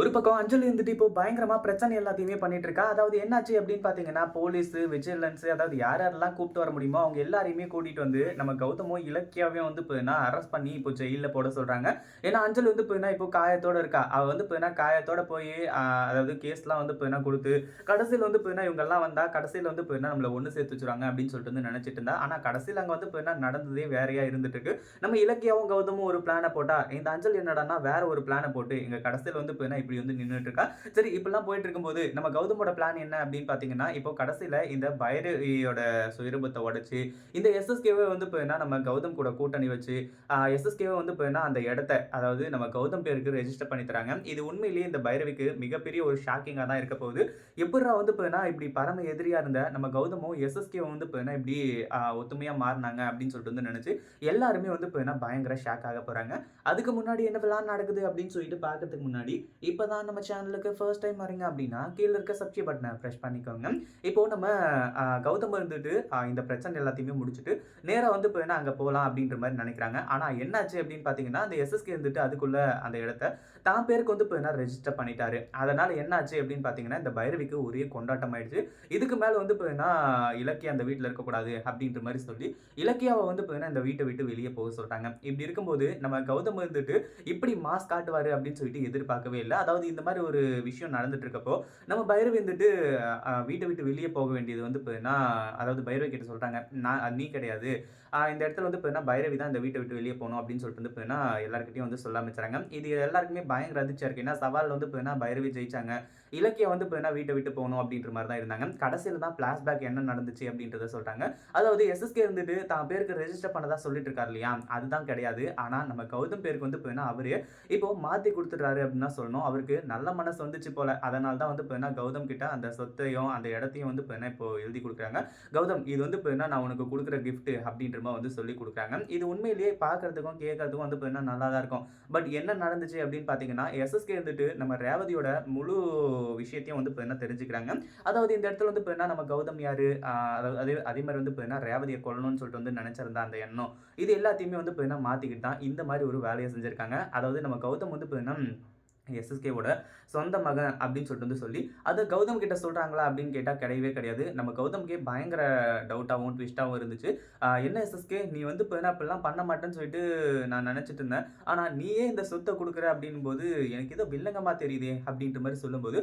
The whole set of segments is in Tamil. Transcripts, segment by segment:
ஒரு பக்கம் அஞ்சலி இருந்துட்டு இப்போ பயங்கரமா பிரச்சனை எல்லாத்தையுமே பண்ணிட்டு இருக்கா. அதாவது என்னாச்சு அப்படின்னு பார்த்தீங்கன்னா, போலீஸ், விஜிலன்ஸ் அதாவது யார் யாரெல்லாம் கூப்பிட்டு வர முடியுமோ அவங்க எல்லாரையுமே கூட்டிட்டு வந்து நம்ம கௌதமும், இலக்கியாவையும் வந்து பார்த்தீங்கன்னா அரெஸ்ட் பண்ணி இப்போ ஜெயில்ல போட சொல்றாங்க. ஏன்னா அஞ்சலி வந்து பார்த்தீங்கன்னா இப்போ காயத்தோட இருக்கா. அவ வந்து பார்த்தீங்கன்னா காயத்தோட போய் அதாவது கேஸ்லாம் வந்து பார்த்தீங்கன்னா குடுத்து, கடைசியில வந்து பார்த்தீங்கன்னா இவங்கலாம் வந்தா கடைசியில வந்து பார்த்தீங்கன்னா நம்மள ஒண்ணு சேர்த்து வச்சுருவாங்க அப்படின்னு சொல்லிட்டு வந்து நினைச்சிட்டு இருந்தா. ஆனா கடைசியில அங்க வந்து பார்த்தீங்கன்னா நடந்ததே வேறையா இருந்துட்டு இருக்கு. நம்ம இலக்கியாவும், கௌதமும் ஒரு பிளான போட்டா, இந்த அஞ்சலி என்னடான்னா வேற ஒரு பிளான போட்டு எங்க கடைசியில வந்து பார்த்தீங்கன்னா இப்படி வந்து நின்னுட்டு இருக்கா. சரி இப்படிலாம் போயிட்டு இருக்கும்போது நம்ம கௌதமோட பிளான் என்ன அப்படின்னு பார்த்தீங்கன்னா, இப்போ கடைசியில இந்த பைரவியோட சுயரூபத்த உடைச்சு, இந்த எஸ்எஸ்கேவே வந்து பார்த்தீங்கன்னா நம்ம கௌதம் கூட கூட்டணி வச்சு, எஸ்எஸ்கேவே வந்து பார்த்தீங்கன்னா அந்த இடத்த அதாவது நம்ம கௌதம் பேருக்கு ரெஜிஸ்டர் பண்ணி தராங்க. இது உண்மையிலேயே இந்த பைரவிக்கு மிகப்பெரிய ஒரு ஷாக்கிங்கா தான் இருக்க போகுது. எப்புட்றா வந்து பார்த்தீங்கன்னா இப்படி பரம எதிரியா இருந்த நம்ம கௌதமும் எஸ்எஸ்கேவும் வந்து பார்த்தீங்கன்னா இப்படி ஒத்துமையா மாறுனாங்க அப்படின்னு சொல்லிட்டு வந்து நினைச்சு எல்லாருமே வந்து பார்த்தீங்கன்னா பயங்கர ஷாக் ஆக போறாங்க. அதுக்கு முன்னாடி என்ன விழான் நடக்குது அப்படின்னு சொல்லிட்டு பார்க்கறதுக்கு முன்னாடி, இப்பதான் நம்ம சேனலுக்கு ஃபர்ஸ்ட் டைம் வரீங்க அப்படின்னா, கீழ இருக்க சப்ஸ்கிரைப் பட்டன பிரஸ் பண்ணிக்கோங்க. இப்போ நம்ம கௌதம் இருந்துட்டு இந்த பிரச்சனை எல்லாத்தையுமே முடிச்சுட்டு, நேரா வந்து பார்த்தீங்கன்னா அங்க போலாம் அப்படின்ற மாரி நெனைக்கிறாங்க. ஆனா என்னாச்சு அப்படின்னு பார்த்தீங்கன்னா, அந்த எஸ்எஸ்கே இருந்துட்டு அதுக்குள்ள அந்த இடத்த தான் பேருக்கு வந்து பார்த்தீங்கன்னா ரெஜிஸ்டர் பண்ணிட்டாரு. அதனால என்னாச்சு அப்படின்னு பார்த்தீங்கன்னா, இந்த பைரவிக்கு ஒரே கொண்டாட்டம் ஆயிடுச்சு. இதுக்கு மேல வந்து பார்த்தீங்கன்னா, இலக்கியா அந்த வீட்ல இருக்கக்கூடாது அப்படின்ற மாரி சொல்லி, இலக்கியாவ வந்து பார்த்தீங்கன்னா இந்த வீட்ட விட்டு வெளிய போக சொல்ட்டாங்க. இப்படி இருக்கும்போது நம்ம கௌதம் இருந்துட்டு இப்படி மாஸ் காட்டுவாரு அப்படின்னு சொல்லிட்டு எதிர்பார்க்கவே இல்ல. அதாவது இந்த மாரி ஒரு விஷயம் நடந்துட்டு இருக்கப்போ, நம்ம பைரவி வந்துட்டு வீட்ட விட்டு வெளிய போக வேண்டியது வந்து பார்த்தீங்கன்னா, அதாவது பைரவி கிட்ட சொல்றாங்க. நீ கிடையாது. இந்த இடத்துல வந்து பார்த்தீங்கன்னா, பைரவி தான் இந்த வீட்ட விட்டு வெளிய போணும் அப்படின்னு சொல்லிட்டு வந்து பார்த்தீங்கன்னா, எல்லார்கிட்டயும் வந்து சொல்ல ஆரம்பிச்சுறாங்க. இது எல்லாருக்குமே பயங்கர அதிர்ச்சியா இருக்கு. ஏன்னா சவால்ல வந்து பார்த்தீங்கன்னா, பைரவி ஜெயிச்சாங்க. இலக்கியா வந்து பார்த்தீங்கன்னா, வீட்ட விட்டு போணும் அப்படின்ற மாரி தான் இருந்தாங்க. கடைசில தான் ஃபிளாஷ்பேக் என்ன நடந்துச்சு அப்படின்றத சொல்றாங்க. அதாவது எஸ்எஸ்கே இருந்துட்டு தான் பேருக்கு ரெஜிஸ்டர் பண்ணதா சொல்லிட்டு இருக்காரு இல்லையா? அதுதான் கிடையாது. ஆனா நம்ம கௌதம் பேருக்கு வந்து பார்த்தீங்கன்னா, அவரு இப்போ மாத்தி குடுத்துட்டாரு அப்படின்னு தான் சொல்லணும். அவருக்கு நல்ல மனசு வந்துச்சு போல. அதனால தான் வந்து பார்த்தீங்கன்னா, கௌதம் கிட்ட அந்த சொத்தையும், அந்த இடத்தையும் வந்து பார்த்தீங்கன்னா, இப்போ எழுதி குடுக்குறாங்க. கௌதம் இது வந்து பார்த்தீங்கன்னா, நான் உனக்கு குடுக்குற கிஃப்ட் அப்படின்ற மாரி வந்து சொல்லிக் குடுக்குறாங்க. இது உண்மையிலேயே பார்க்கறதுக்கும், கேட்கறதுக்கும் வந்து பார்த்தீங்கன்னா, நல்லா தான் இருக்கும். பட் என்ன நடந்துச்சு அப்படின்னு பார்த்தீங்கன்னா, எஸ்எஸ்கே இருந்துட்டு நம்ம ரேவதியோட முழு விஷயத்தையும் வந்து பார்த்தீங்கன்னா தெரிஞ்சுக்கிறாங்க. அதாவது இந்த இடத்துல வந்து பார்த்தீங்கன்னா, நம்ம கௌதம் யாரு? அதாவது அதே அதே மாரி வந்து பார்த்தீங்கன்னா, ரேவதிய கொல்லணும்னு சொல்லிட்டு வந்து நெனச்சிருந்த அந்த எண்ணம். இது எல்லாத்தையுமே வந்து பார்த்தீங்கன்னா, மாத்திக்கிட்டு தான் இந்த மாரி ஒரு வேலைய செஞ்சிருக்காங்க. அதாவது நம்ம கௌதம் வந்து பார்த்தீங்கன்னா எஸ்எஸ்கேவோட சொந்த மகன் அப்படின்னு சொல்லிட்டு வந்து சொல்லி, அத கௌதம் கிட்ட சொல்றாங்களா அப்படின்னு கேட்டா கிடையவே கிடையாது. நம்ம கௌதம்க்கே பயங்கர டவுட்டாவும், ட்விஸ்ட்டாவும் இருந்துச்சு. என்ன எஸ்எஸ்கே நீ வந்து இப்ப அப்படிலாம் பண்ண மாட்டேன்னு சொல்லிட்டு நான் நெனச்சுட்டு இருந்தேன். ஆனா நீயே இந்த சொத்த குடுக்குற அப்படின்னும்போது, எனக்கு ஏதோ வில்லங்கமா தெரியுதே அப்படின்ற மாரி சொல்லும்போது,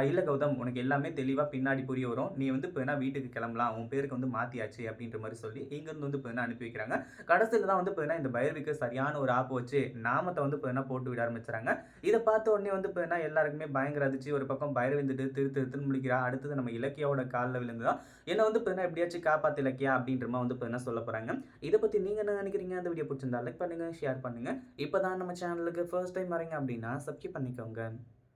இல்ல கௌதம் உனக்கு எல்லாமே தெளிவா பின்னாடி புரிய வரும். நீ வந்து இப்ப வீட்டுக்கு கிளம்பலாம். உன் பேருக்கு வந்து மாத்தியாச்சு அப்படின்ற மாரி சொல்லி, இங்கருந்து வந்து இப்ப அனுப்பி வைக்கிறாங்க. கடைசில தான் வந்து இந்த பைரவிக்கு சரியான ஒரு ஆப்பு வச்சு, நாமத்த வந்து போட்டு விட ஆரம்பிச்சுறாங்க. இத பார்த்த உடனே வந்து பார்த்தீங்கன்னா, எல்லாருக்குமே பயங்கர அதிர்ச்சி. ஒரு பக்கம் பைரவி வந்துட்டு திரு திருன்னு முழிக்கிறா. அடுத்தது நம்ம இலக்கியாவோட கால்ல விழுந்து தான், என்ன வந்து பார்த்தீங்கன்னா, "எப்படியாச்சும் காப்பாத்து இலக்கியா" அப்படின்ற மாரி வந்து பார்த்தீங்கன்னா சொல்லப் போறாங்க. இத பத்தி நீங்க என்ன நினைக்கிறீங்க? இந்த வீடியோ புடிச்சிருந்தா லைக் பண்ணுங்க, ஷேர் பண்ணுங்க. இப்ப தான் நம்ம சேனலுக்கு ஃபர்ஸ்ட் டைம் வரீங்க அப்படின்னா, சப்ஸ்கிரைப் பண்ணிக்கோங்க.